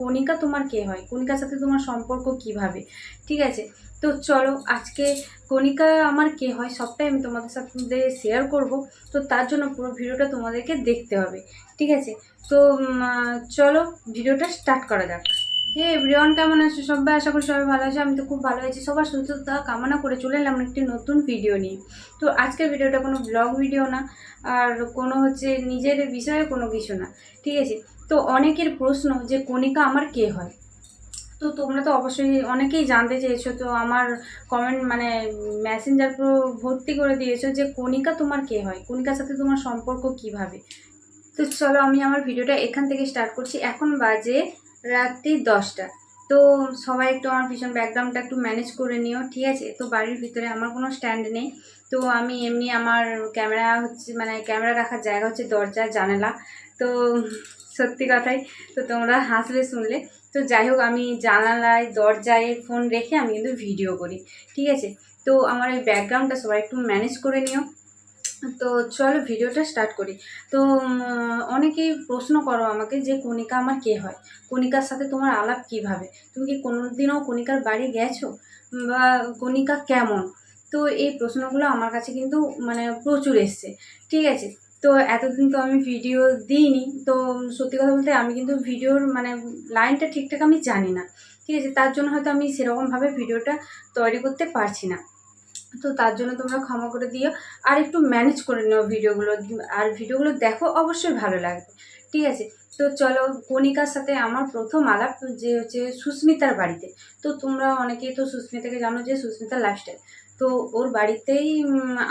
কণিকা তোমার কে হয়, কণিকার সাথে তোমার সম্পর্ক কিভাবে? ঠিক আছে, তো চলো আজকে কণিকা আমার কে হয় সবটাই আমি তোমাদের সাথে শেয়ার করব। তো তার জন্য পুরো ভিডিওটা তোমাদেরকে দেখতে হবে। ঠিক আছে, তো চলো ভিডিওটা স্টার্ট করা যাক। হে এভরিওয়ান, কেমন আছো সবাই? আশা করি সবাই ভালো আছে। আমি তো খুব ভালো আছি। সবার সুস্থতা কামনা করে চলে এলাম একটি নতুন ভিডিও নিয়ে। তো আজকের ভিডিওটা কোনো ব্লগ ভিডিও না, আর কোনো নিজের বিষয়ে কোনো কিছু না। ঠিক আছে, তো অনেকের প্রশ্ন যে কণিকা আমার কে হয়। তো তোমরা তো অবশ্যই অনেকেই জানতে চেয়েছো, তো আমার কমেন্ট মেসেঞ্জার পুরো ভর্তি করে দিয়েছো যে কণিকা তোমার কে হয়, কণিকার সাথে তোমার সম্পর্ক কিভাবে। তো চলো আমি আমার ভিডিওটা এখান থেকে স্টার্ট করছি। এখন বাজে রাত্রি 10টা। তো সবাই একটু আমার পিছন ব্যাকগ্রাউন্ডটা একটু ম্যানেজ করে নিও। ঠিক আছে, তো বাড়ির ভিতরে আমার কোনো স্ট্যান্ড নেই। তো আমি এমনি আমার ক্যামেরা ক্যামেরা রাখার জায়গা হচ্ছে দরজা জানালা। তো সত্যি কথাই, তো তোমরা হাসলে শুনলে। তো যাই হোক, আমি জানালায় দরজায় ফোন রেখে আমি কিন্তু ভিডিও করি। ঠিক আছে, তো আমার এই ব্যাকগ্রাউন্ডটা সবাই একটু ম্যানেজ করে নিও। তো চলো ভিডিওটা স্টার্ট করি। তো অনেকেই প্রশ্ন করো আমাকে যে কণিকা আমার কে হয়, কণিকার সাথে তোমার আলাপ কিভাবে, তুমি কি কোনোদিনও কণিকার বাড়ি গেছো, বা কণিকা কেমন? তো এই প্রশ্নগুলো আমার কাছে কিন্তু প্রচুর এসছে। ঠিক আছে, তো এতদিন তো আমি ভিডিও দিইনি। তো সত্যি কথা বলতে আমি কিন্তু ভিডিওর লাইনটা ঠিকঠাক আমি জানি না। ঠিক আছে, তার জন্য হয়তো আমি সেরকমভাবে ভিডিওটা তৈরি করতে পারছি না। তো তার জন্য তোমরা ক্ষমা করে দিও, আর একটু ম্যানেজ করে নিও ভিডিওগুলো। আর ভিডিওগুলো দেখো, অবশ্যই ভালো লাগবে। ঠিক আছে, তো চলো কণিকার সাথে আমার প্রথম আলাপ যে সুস্মিতার বাড়িতে। তো তোমরা অনেকেই তো সুস্মিতাকে জানো যে সুস্মিতার লাইফস্টাইল। তো ওর বাড়িতেই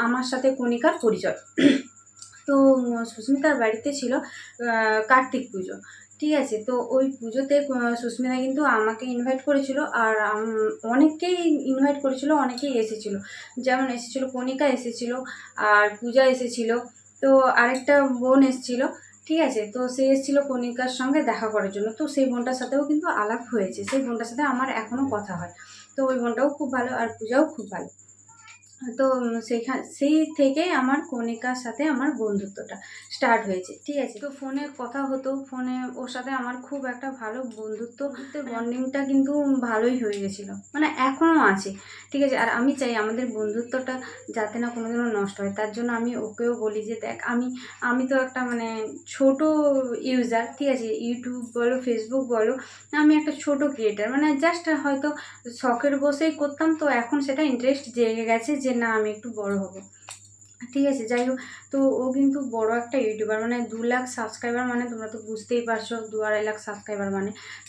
আমার সাথে কণিকার পরিচয়। তো সুস্মিতার বাড়িতে ছিল কার্তিক পুজো। ঠিক আছে, তো ওই পুজোতে সুস্মিতা কিন্তু আমাকে ইনভাইট করেছিল, আর অনেককেই ইনভাইট করেছিল, অনেকেই এসেছিল। যেমন এসেছিল কণিকা এসেছিল, আর পূজা এসেছিল, তো আরেকটা বোন এসেছিল। ঠিক আছে, তো সে এসেছিল কণিকার সঙ্গে দেখা করার জন্য। তো সেই বোনটার সাথেও কিন্তু আলাপ হয়েছে, সেই বোনটার সাথে আমার এখনও কথা হয়। তো ওই বোনটাও খুব ভালো, আর পূজাও খুব ভালো। তো সেই থেকেই আমার কণিকার সাথে আমার বন্ধুত্বটা স্টার্ট হয়েছে। ঠিক আছে, তো ফোনে কথা হতো, ফোনে ওর সাথে আমার খুব একটা ভালো বন্ধুত্বের বন্ডিংটা কিন্তু ভালোই হয়ে গেছিলো, এখনও আছে। ঠিক আছে, আর আমি চাই আমাদের বন্ধুত্বটা যাতে না কোনোদিনও নষ্ট হয়। তার জন্য আমি ওকেও বলি যে দেখ, আমি তো একটা ছোট ইউজার। ঠিক আছে, ইউটিউব বলো, ফেসবুক বলো, আমি একটা ছোট ক্রিয়েটার, জাস্ট হয়তো শখের বসেই করতাম। তো এখন সেটা ইন্টারেস্ট জেগে গেছে যে না, আমি একটু বড় হব। ঠিক আছে, যাই হোক, তো ও কিন্তু বড় একটা ইউটিউবার, 2 লাখ সাবস্ক্রাইবার, তোমরা তো বুঝতেই পারছো 2-2.5 লাখ সাবস্ক্রাইবার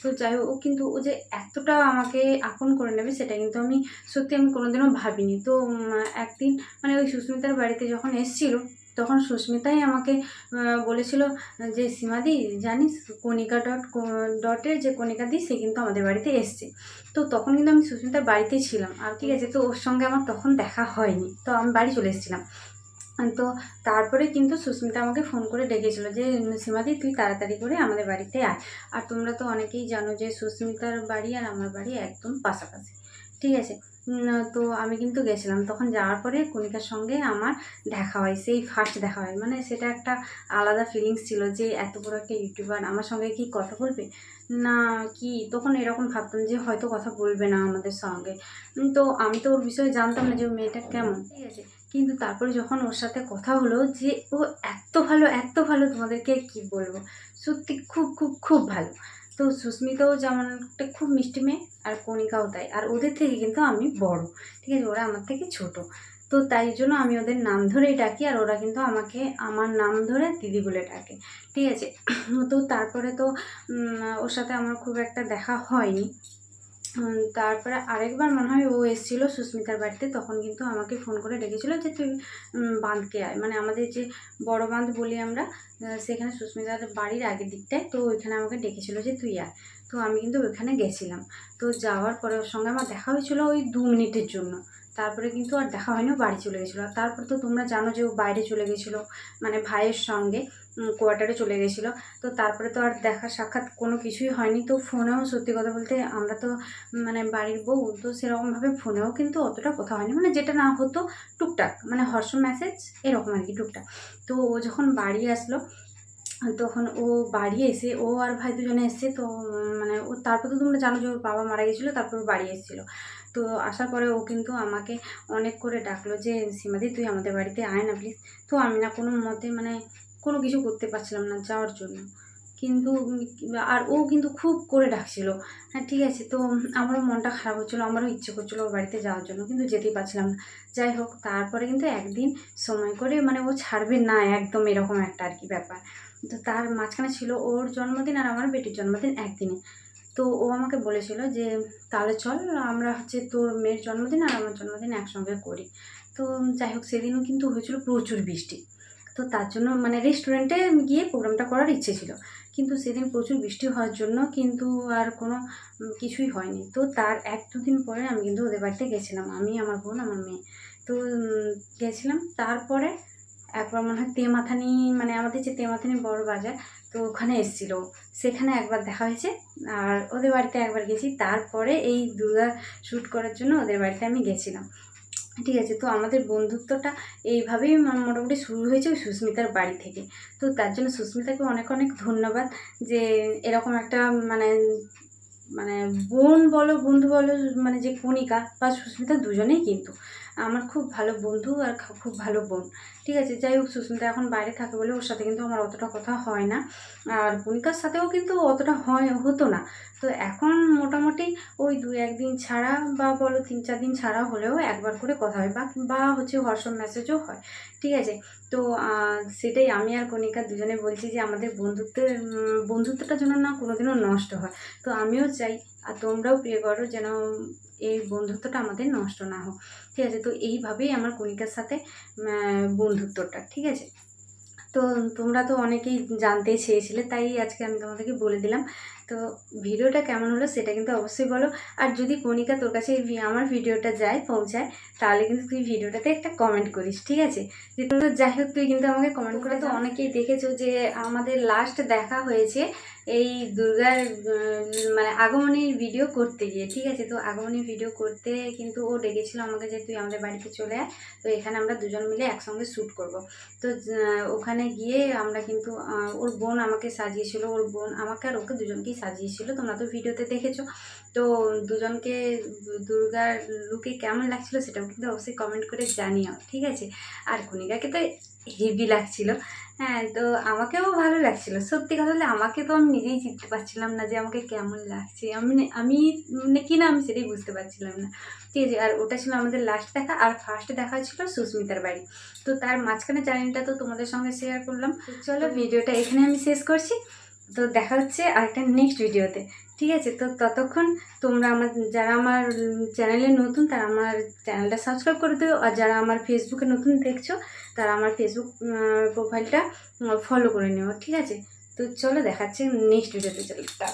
তো যাই হোক, ও যে এতটা আমাকে আপন করে নেবে সেটা কিন্তু আমি কোনোদিনও ভাবিনি। তো একদিন ওই সুস্মিতার বাড়িতে যখন এসেছিল, তখন সুস্মিতাই আমাকে বলেছিল যে সীমাদি জানিস, কণিকা ডটের যে কণিকা দি, সে কিন্তু আমাদের বাড়িতে এসছে। তো তখন কিন্তু আমি সুস্মিতার বাড়িতেই ছিলাম। আর ঠিক আছে, তো ওর সঙ্গে আমার তখন দেখা হয়নি, তো আমি বাড়ি চলে এসেছিলাম। তো তারপরে কিন্তু সুস্মিতা আমাকে ফোন করে ডেকেছিল যে সীমাদি তুই তাড়াতাড়ি করে আমাদের বাড়িতে আয়। আর তোমরা তো অনেকেই জানো যে সুস্মিতার বাড়ি আর আমার বাড়ি একদম পাশাপাশি। ঠিক আছে, তো আমি কিন্তু গেছিলাম। তখন যাওয়ার পরে কণিকার সঙ্গে আমার দেখা হয়, সেই ফার্স্ট দেখা হয়। সেটা একটা আলাদা ফিলিংস ছিল যে এত বড় একটা ইউটিউবার আমার সঙ্গে কি কথা বলবে না, কি তখন এরকম ভাবতাম যে হয়তো কথা বলবে না আমাদের সঙ্গে। তো আমি তো ওর বিষয়ে জানতাম না যে ও মেয়েটা কেমন। ঠিক আছে, কিন্তু তারপরে যখন ওর সাথে কথা হলো, যে ও এত ভালো, এত ভালো, তোমাদেরকে কি বলবো, সত্যি খুব খুব খুব ভালো। তো সুস্মিতাও যেমন একটা খুব মিষ্টি মেয়ে, আর কণিকাও তাই। আর ওদের থেকে কিন্তু আমি বড়। ঠিক আছে, ওরা আমার থেকে ছোট। তো তাই জন্য আমি ওদের নাম ধরেই ডাকি, আর ওরা কিন্তু আমাকে আমার নাম ধরে দিদি বলে ডাকে। ঠিক আছে, তো তারপরে তো ওর সাথে আমার খুব একটা দেখা হয়নি। তারপরে আরেকবার মনে হয় ও এসেছিলো সুস্মিতার বাড়িতে, তখন কিন্তু আমাকে ফোন করে ডেকেছিলো যে তুই বাঁধকে আয়, আমাদের যে বড় বাঁধ বলি আমরা, সেখানে সুস্মিতার বাড়ির আগের দিকটায়। তো ওইখানে আমাকে ডেকেছিলো যে তুই আয়। তো আমি কিন্তু ওইখানে গেছিলাম। তো যাওয়ার পরে ওর সঙ্গে আমার দেখা হয়েছিলো ওই 2 মিনিটের জন্য। তারপরে কিন্তু আর দেখা হয়নি, ও বাড়ি চলে গেছিলো। আর তারপর তো তোমরা জানো যে ও বাইরে চলে গেছিলো, ভাইয়ের সঙ্গে কোয়ার্টারে চলে গেছিলো। তো তারপরে তো আর দেখা সাক্ষাৎ কোনো কিছুই হয়নি। তো ফোনেও সত্যি কথা বলতে আমরা তো বাড়ির বউ, তো সেরকমভাবে ফোনেও কিন্তু অতটা কথা হয়নি, যেটা না হতো টুকটাক, হোয়াটসঅ্যাপ মেসেজ এরকম আর কি টুকটাক। তো ও যখন বাড়ি আসলো, তখন ও বাড়ি এসে, ও আর ভাই দুজনে এসছে। তো মানে ও তারপর তো তোমরা জানো যে ওর বাবা মারা গেছিলো, তারপর ও বাড়ি এসেছিলো। তো আসার পরে ও কিন্তু আমাকে অনেক করে ডাকলো যে সীমাদি তুই আমাদের বাড়িতে আয় না প্লিজ। তো আমি না কোনো মতে মানে কোনো কিছু করতে পারছিলাম না যাওয়ার জন্য, কিন্তু আর ও কিন্তু খুব করে ডাকছিল। হ্যাঁ ঠিক আছে, তো আমারও মনটা খারাপ হচ্ছিলো, আমারও ইচ্ছে করছিলো ওর বাড়িতে যাওয়ার জন্য, কিন্তু যেতেই পারছিলাম না। যাই হোক, তারপরে কিন্তু একদিন সময় করে মানে ও ছাড়বে না একদম, এরকম একটা আর কি ব্যাপার। তো তার মাঝখানে ছিল ওর জন্মদিন আর আমার বেটির জন্মদিন একদিনে। তো ও আমাকে বলেছিল যে তাহলে চল আমরা হচ্ছে তোর মেয়ের জন্মদিন আর আমার জন্মদিন একসঙ্গে করি। তো যাই হোক, সেদিনও কিন্তু হয়েছিল প্রচুর বৃষ্টি। তো তার জন্য মানে রেস্টুরেন্টে গিয়ে প্রোগ্রামটা করার ইচ্ছে ছিল, কিন্তু সেদিন প্রচুর বৃষ্টি হওয়ার জন্য কিন্তু আর কোনো কিছুই হয়নি। তো তার 1-2 দিন পরে আমি কিন্তু ওদের বাড়িতে গেছিলাম, আমি, আমার বোন, আমার মেয়ে। তো গেছিলাম। তারপরে একবার মনে হয় তেমাথানি, মানে আমাদের যে তেমাথানি বড় বাজার, তো ওখানে এসেছিলো, সেখানে একবার দেখা হয়েছে। আর ওদের বাড়িতে একবার গেছি, তারপরে এই দুর্গা শ্যুট করার জন্য ওদের বাড়িতে আমি গেছিলাম। ঠিক আছে, তো আমাদের বন্ধুত্বটা এইভাবেই মোটামুটি শুরু হয়েছে ওই সুস্মিতার বাড়ি থেকে। তো তার জন্য সুস্মিতাকে অনেক অনেক ধন্যবাদ যে এরকম একটা মানে মানে বোন বলো বন্ধু বলো, মানে যে কণিকা বা সুস্মিতা দুজনেই কিন্তু আমার খুব ভালো বন্ধু আর খুব ভালো বোন। ঠিক আছে, যাই হোক, সুস্মিতা এখন বাইরে থাকে বলে ওর সাথে কিন্তু আমার অতটা কথা হয় না, আর কণিকার সাথেও কিন্তু অতটা হতো না। তো এখন মোটামুটি ওই 2-1 দিন ছাড়া বা বলো 3-4 দিন ছাড়া হলেও একবার করে কথা হয়, বা হচ্ছে হোয়াটসঅ্যাপ মেসেজও হয়। ঠিক আছে, তো সেটাই আমি আর কণিকা দুজনে বলছি যে আমাদের বন্ধুত্বটা যেন না কোনোদিনও নষ্ট হয়। তো আমিও চাই আর তোমরাও প্রে করো যেন এই বন্ধুত্বটা আমাদের নষ্ট না হোক। ঠিক আছে, তো এইভাবেই আমার কণিকার সাথে বন্ধুত্বটা। ঠিক আছে, তো তোমরা তো অনেকেই জানতে চেয়েছিলে, তাই আজকে আমি তোমাদেরকে বলে দিলাম। তো ভিডিওটা কেমন হলো সেটা কিন্তু অবশ্যই বলো। আর যদি কণিকা তোর কাছে আমার ভিডিওটা পৌঁছায়, তাহলে কিন্তু তুই ভিডিওটাতে একটা কমেন্ট করিস। ঠিক আছে, যে তো যাই হোক, তুই কিন্তু আমাকে কমেন্ট করে। তো অনেকেই দেখেছো যে আমাদের লাস্ট দেখা হয়েছে এই দুর্গার মানে আগমনীর ভিডিও করতে গিয়ে। ঠিক আছে, তো আগমনীর ভিডিও করতে কিন্তু ও ডেকেছিল আমাকে যে তুই আমাদের বাড়িতে চলে আয়, তো এখানে আমরা দুজন মিলে একসঙ্গে শ্যুট করব। তো ওখানে গিয়ে আমরা কিন্তু ওর বোন আমাকে সাজিয়েছিল, ওর বোন আমাকে আর ওকে দুজনকেই সাজিয়েছিল, তোমরা তো ভিডিওতে দেখেছো। তো দুজনকে দুর্গার লুকে কেমন লাগছিল সেটাও কিন্তু অবশ্যই কমেন্ট করে জানিও। ঠিক আছে, আর কণিকাকে তো হেভি লাগছিল। হ্যাঁ, তো আমাকেও ভালো লাগছিল। সত্যি কথা বলতে আমাকে তো আমি নিজেই চিনতে পারছিলাম না যে আমাকে কেমন লাগছে, আমি মানে কি না আমি সেটাই বুঝতে পারছিলাম না। ঠিক আছে, আর ওটা ছিল আমাদের লাস্ট দেখা, আর ফার্স্ট দেখা ছিল সুস্মিতার বাড়ি। তো তার মাঝখানে জার্নিটা তো তোমাদের সঙ্গে শেয়ার করলাম। চলো ভিডিওটা এখানে আমি শেষ করছি। তো দেখা হচ্ছে আরেকটা নেক্সট ভিডিওতে। ঠিক আছে, তো ততক্ষণ তোমরা যারা আমার চ্যানেলে নতুন তারা আমার চ্যানেলটা সাবস্ক্রাইব করে দিও, আর যারা আমার ফেসবুকে নতুন দেখছো তারা আমার ফেসবুক প্রোফাইলটা ফলো করে নিও। ঠিক আছে, তো চলো দেখাচ্ছে নেক্সট ভিডিওতে। চলো টাটা।